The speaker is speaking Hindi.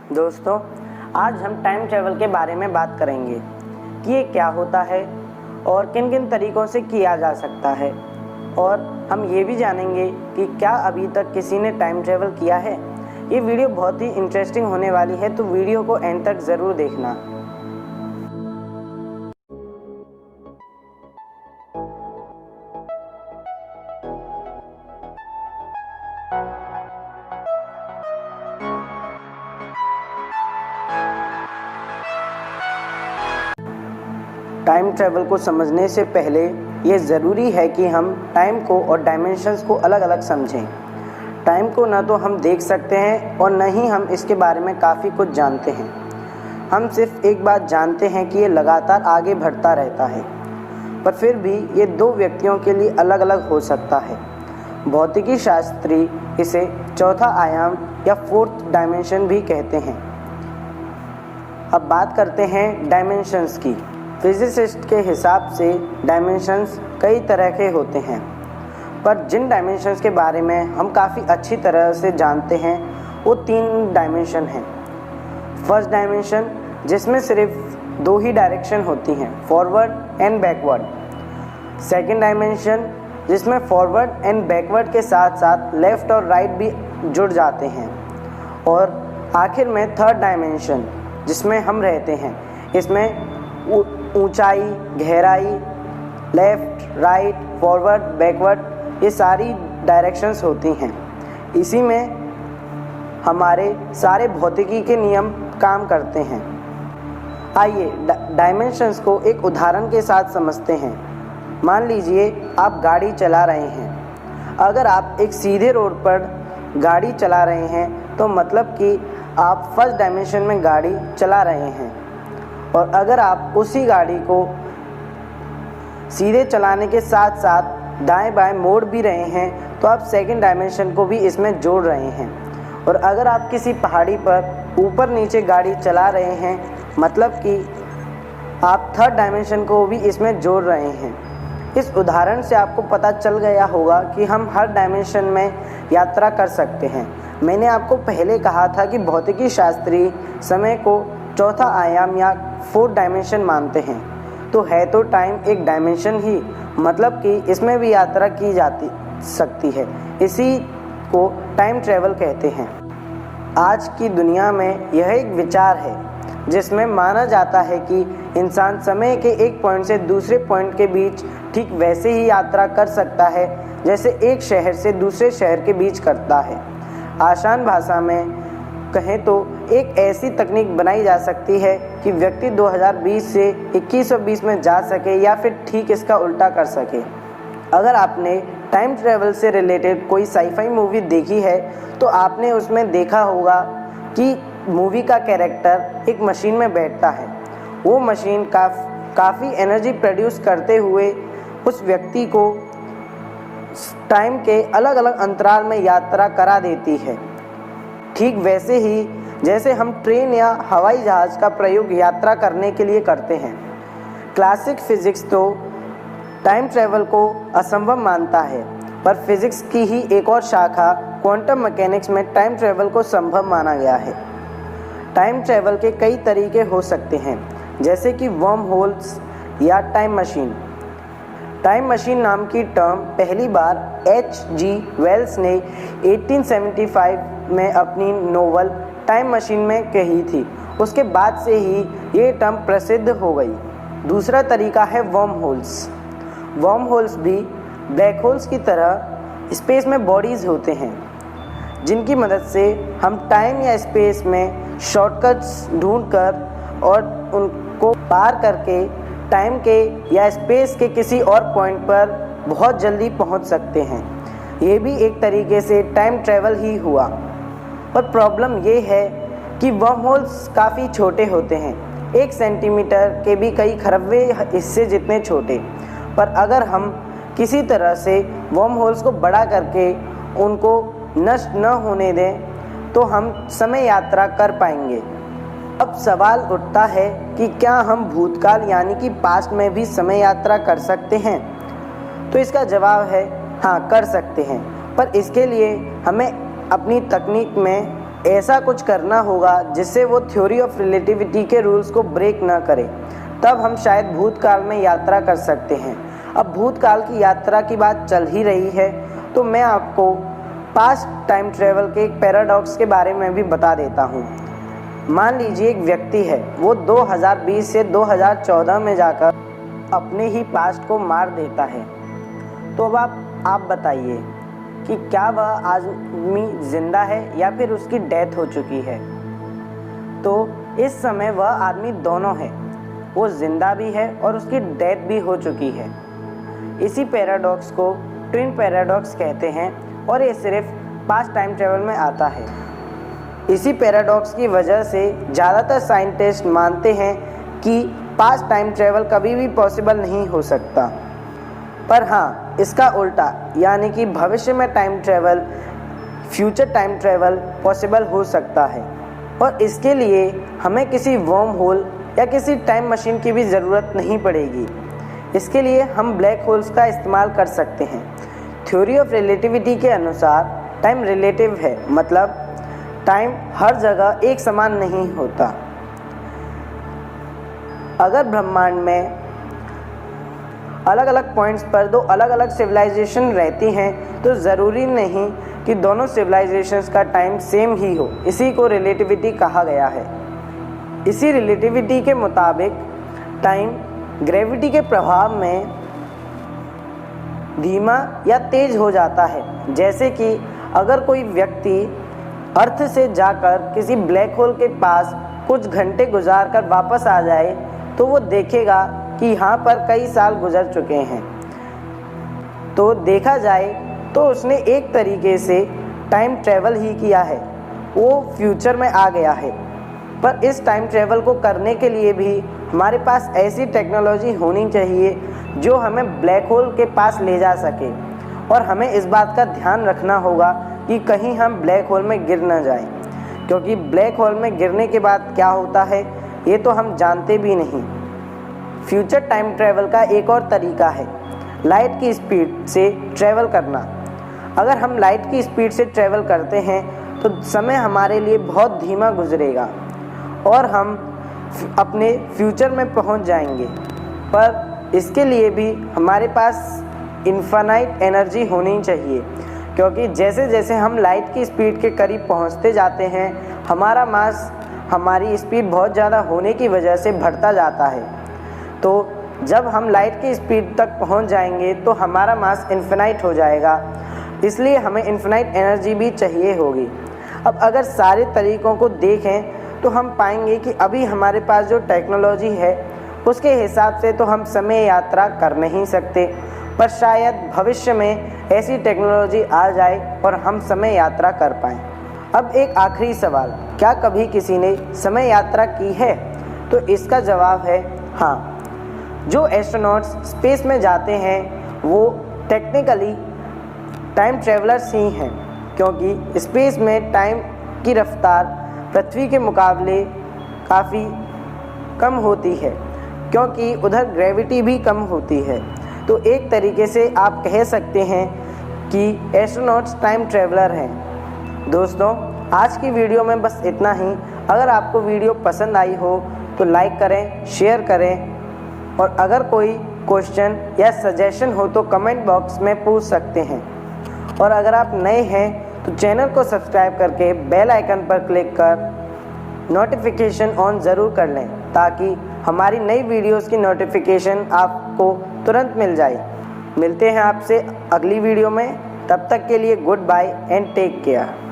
दोस्तों, आज हम टाइम ट्रैवल के बारे में बात करेंगे कि ये क्या होता है और किन किन तरीक़ों से किया जा सकता है, और हम ये भी जानेंगे कि क्या अभी तक किसी ने टाइम ट्रैवल किया है। ये वीडियो बहुत ही इंटरेस्टिंग होने वाली है, तो वीडियो को एंड तक ज़रूर देखना। टाइम ट्रैवल को समझने से पहले ये ज़रूरी है कि हम टाइम को और डायमेंशंस को अलग अलग समझें। टाइम को ना तो हम देख सकते हैं और न ही हम इसके बारे में काफ़ी कुछ जानते हैं। हम सिर्फ एक बात जानते हैं कि ये लगातार आगे बढ़ता रहता है, पर फिर भी ये दो व्यक्तियों के लिए अलग अलग हो सकता है। भौतिकी शास्त्री इसे चौथा आयाम या फोर्थ डायमेंशन भी कहते हैं। अब बात करते हैं डायमेंशंस की। फिजिसिस्ट के हिसाब से डायमेंशंस कई तरह के होते हैं, पर जिन डायमेंशंस के बारे में हम काफ़ी अच्छी तरह से जानते हैं वो 3 डायमेंशन हैं। फर्स्ट डायमेंशन, जिसमें सिर्फ 2 ही डायरेक्शन होती हैं, forward and backward. Second dimension, जिसमें फॉरवर्ड एंड बैकवर्ड के साथ साथ लेफ़्ट और राइट भी जुड़ जाते हैं। और आखिर में थर्ड डायमेंशन, जिसमें हम रहते हैं। इसमें ऊंचाई, गहराई, लेफ़्ट, राइट, फॉरवर्ड, बैकवर्ड, ये सारी डायरेक्शंस होती हैं। इसी में हमारे सारे भौतिकी के नियम काम करते हैं। आइए डायमेंशंस को एक उदाहरण के साथ समझते हैं। मान लीजिए आप गाड़ी चला रहे हैं। अगर आप एक सीधे रोड पर गाड़ी चला रहे हैं तो मतलब कि आप फर्स्ट डायमेंशन में गाड़ी चला रहे हैं, और अगर आप उसी गाड़ी को सीधे चलाने के साथ साथ दाएं बाएं मोड़ भी रहे हैं तो आप सेकंड डायमेंशन को भी इसमें जोड़ रहे हैं। और अगर आप किसी पहाड़ी पर ऊपर नीचे गाड़ी चला रहे हैं, मतलब कि आप थर्ड डायमेंशन को भी इसमें जोड़ रहे हैं। इस उदाहरण से आपको पता चल गया होगा कि हम हर डायमेंशन में यात्रा कर सकते हैं। मैंने आपको पहले कहा था कि भौतिकी शास्त्री समय को चौथा आयाम या फोर्थ डायमेंशन मानते हैं, तो है तो टाइम एक डायमेंशन ही, मतलब कि इसमें भी यात्रा की जाती सकती है। इसी को टाइम ट्रैवल कहते हैं। आज की दुनिया में यह एक विचार है जिसमें माना जाता है कि इंसान समय के एक पॉइंट से दूसरे पॉइंट के बीच ठीक वैसे ही यात्रा कर सकता है जैसे एक शहर से दूसरे शहर के बीच करता है। आसान भाषा में कहें तो एक ऐसी तकनीक बनाई जा सकती है कि व्यक्ति 2020 से 2120 में जा सके या फिर ठीक इसका उल्टा कर सके। अगर आपने टाइम ट्रैवल से रिलेटेड कोई साईफाई मूवी देखी है तो आपने उसमें देखा होगा कि मूवी का कैरेक्टर एक मशीन में बैठता है। वो मशीन काफ़ी एनर्जी प्रोड्यूस करते हुए उस व्यक्ति को टाइम के अलग अलग अंतराल में यात्रा करा देती है। ठीक वैसे ही जैसे हम ट्रेन या हवाई जहाज़ का प्रयोग यात्रा करने के लिए करते हैं। क्लासिक फिजिक्स तो टाइम ट्रैवल को असंभव मानता है, पर फिजिक्स की ही एक और शाखा क्वांटम मैकेनिक्स में टाइम ट्रैवल को संभव माना गया है। टाइम ट्रैवल के कई तरीके हो सकते हैं, जैसे कि वर्म होल्स या टाइम मशीन। टाइम मशीन नाम की टर्म पहली बार H.G. वेल्स ने 1875 में अपनी नोवेल टाइम मशीन में कही थी। उसके बाद से ही ये टर्म प्रसिद्ध हो गई। दूसरा तरीका है वर्म होल्स। वर्म होल्स भी ब्लैक होल्स की तरह स्पेस में बॉडीज़ होते हैं, जिनकी मदद से हम टाइम या स्पेस में शॉर्टकट्स ढूंढकर और उनको पार करके टाइम के या स्पेस के किसी और पॉइंट पर बहुत जल्दी पहुंच सकते हैं। ये भी एक तरीके से टाइम ट्रैवल ही हुआ, पर प्रॉब्लम ये है कि वर्म होल्स काफ़ी छोटे होते हैं, 1 सेंटीमीटर के भी कई खरबे हिस्से जितने छोटे। पर अगर हम किसी तरह से वर्म होल्स को बड़ा करके उनको नष्ट न होने दें तो हम समय यात्रा कर पाएंगे। अब सवाल उठता है कि क्या हम भूतकाल यानी कि पास्ट में भी समय यात्रा कर सकते हैं? तो इसका जवाब है हाँ, कर सकते हैं, पर इसके लिए हमें अपनी तकनीक में ऐसा कुछ करना होगा जिससे वो थ्योरी ऑफ रिलेटिविटी के रूल्स को ब्रेक ना करे, तब हम शायद भूतकाल में यात्रा कर सकते हैं। अब भूतकाल की यात्रा की बात चल ही रही है तो मैं आपको पास्ट टाइम ट्रेवल के एक पैराडॉक्स के बारे में भी बता देता हूँ। मान लीजिए एक व्यक्ति है, वो 2020 से 2014 में जाकर अपने ही पास्ट को मार देता है। तो अब आप बताइए कि क्या वह आदमी जिंदा है या फिर उसकी डेथ हो चुकी है। तो इस समय वह आदमी दोनों है, वो जिंदा भी है और उसकी डेथ भी हो चुकी है। इसी पैराडॉक्स को ट्विन पैराडॉक्स कहते हैं और ये सिर्फ पास्ट टाइम ट्रेवल में आता है। इसी पैराडॉक्स की वजह से ज़्यादातर साइंटिस्ट मानते हैं कि पास्ट टाइम ट्रेवल कभी भी पॉसिबल नहीं हो सकता। पर हाँ, इसका उल्टा यानी कि भविष्य में time travel, future time travel possible हो सकता है और इसके लिए हमें किसी वर्म होल या किसी टाइम मशीन की भी ज़रूरत नहीं पड़ेगी। इसके लिए हम ब्लैक होल्स का इस्तेमाल कर सकते हैं। थ्योरी ऑफ रिलेटिविटी के अनुसार टाइम रिलेटिव है, मतलब टाइम हर जगह एक समान नहीं होता। अगर ब्रह्मांड में अलग अलग पॉइंट्स पर दो अलग अलग सिविलाइजेशन रहती हैं तो ज़रूरी नहीं कि दोनों सिविलाइजेशंस का टाइम सेम ही हो। इसी को रिलेटिविटी कहा गया है। इसी रिलेटिविटी के मुताबिक टाइम ग्रेविटी के प्रभाव में धीमा या तेज हो जाता है। जैसे कि अगर कोई व्यक्ति अर्थ से जाकर किसी ब्लैक होल के पास कुछ घंटे गुजार कर वापस आ जाए तो वो देखेगा कि यहाँ पर कई साल गुजर चुके हैं। तो देखा जाए तो उसने एक तरीके से टाइम ट्रैवल ही किया है, वो फ्यूचर में आ गया है। पर इस टाइम ट्रैवल को करने के लिए भी हमारे पास ऐसी टेक्नोलॉजी होनी चाहिए जो हमें ब्लैक होल के पास ले जा सके। और हमें इस बात का ध्यान रखना होगा कि कहीं हम ब्लैक होल में गिर न जाएं, क्योंकि ब्लैक होल में गिरने के बाद क्या होता है ये तो हम जानते भी नहीं। फ्यूचर टाइम ट्रैवल का एक और तरीका है लाइट की स्पीड से ट्रैवल करना। अगर हम लाइट की स्पीड से ट्रैवल करते हैं तो समय हमारे लिए बहुत धीमा गुजरेगा और हम अपने फ्यूचर में पहुंच जाएंगे। पर इसके लिए भी हमारे पास इन्फिनाइट एनर्जी होनी चाहिए, क्योंकि जैसे जैसे हम लाइट की स्पीड के करीब पहुंचते जाते हैं हमारा मास हमारी स्पीड बहुत ज़्यादा होने की वजह से बढ़ता जाता है। तो जब हम लाइट की स्पीड तक पहुंच जाएंगे तो हमारा मास इन्फिनाइट हो जाएगा, इसलिए हमें इन्फिनाइट एनर्जी भी चाहिए होगी। अब अगर सारे तरीक़ों को देखें तो हम पाएंगे कि अभी हमारे पास जो टेक्नोलॉजी है उसके हिसाब से तो हम समय यात्रा कर नहीं सकते, पर शायद भविष्य में ऐसी टेक्नोलॉजी आ जाए और हम समय यात्रा कर पाएँ। अब एक आखिरी सवाल, क्या कभी किसी ने समय यात्रा की है? तो इसका जवाब है हाँ। जो एस्ट्रोनॉट्स स्पेस में जाते हैं वो टेक्निकली टाइम ट्रैवलर्स ही हैं, क्योंकि स्पेस में टाइम की रफ्तार पृथ्वी के मुकाबले काफ़ी कम होती है, क्योंकि उधर ग्रेविटी भी कम होती है। तो एक तरीके से आप कह सकते हैं कि एस्ट्रोनॉट्स टाइम ट्रैवलर हैं। दोस्तों, आज की वीडियो में बस इतना ही। अगर आपको वीडियो पसंद आई हो तो लाइक करें, शेयर करें और अगर कोई क्वेश्चन या सजेशन हो तो कमेंट बॉक्स में पूछ सकते हैं। और अगर आप नए हैं तो चैनल को सब्सक्राइब करके बेल आइकन पर क्लिक कर नोटिफिकेशन ऑन ज़रूर कर लें, ताकि हमारी नई वीडियोस की नोटिफिकेशन आपको तुरंत मिल जाए। मिलते हैं आपसे अगली वीडियो में, तब तक के लिए good bye and take care.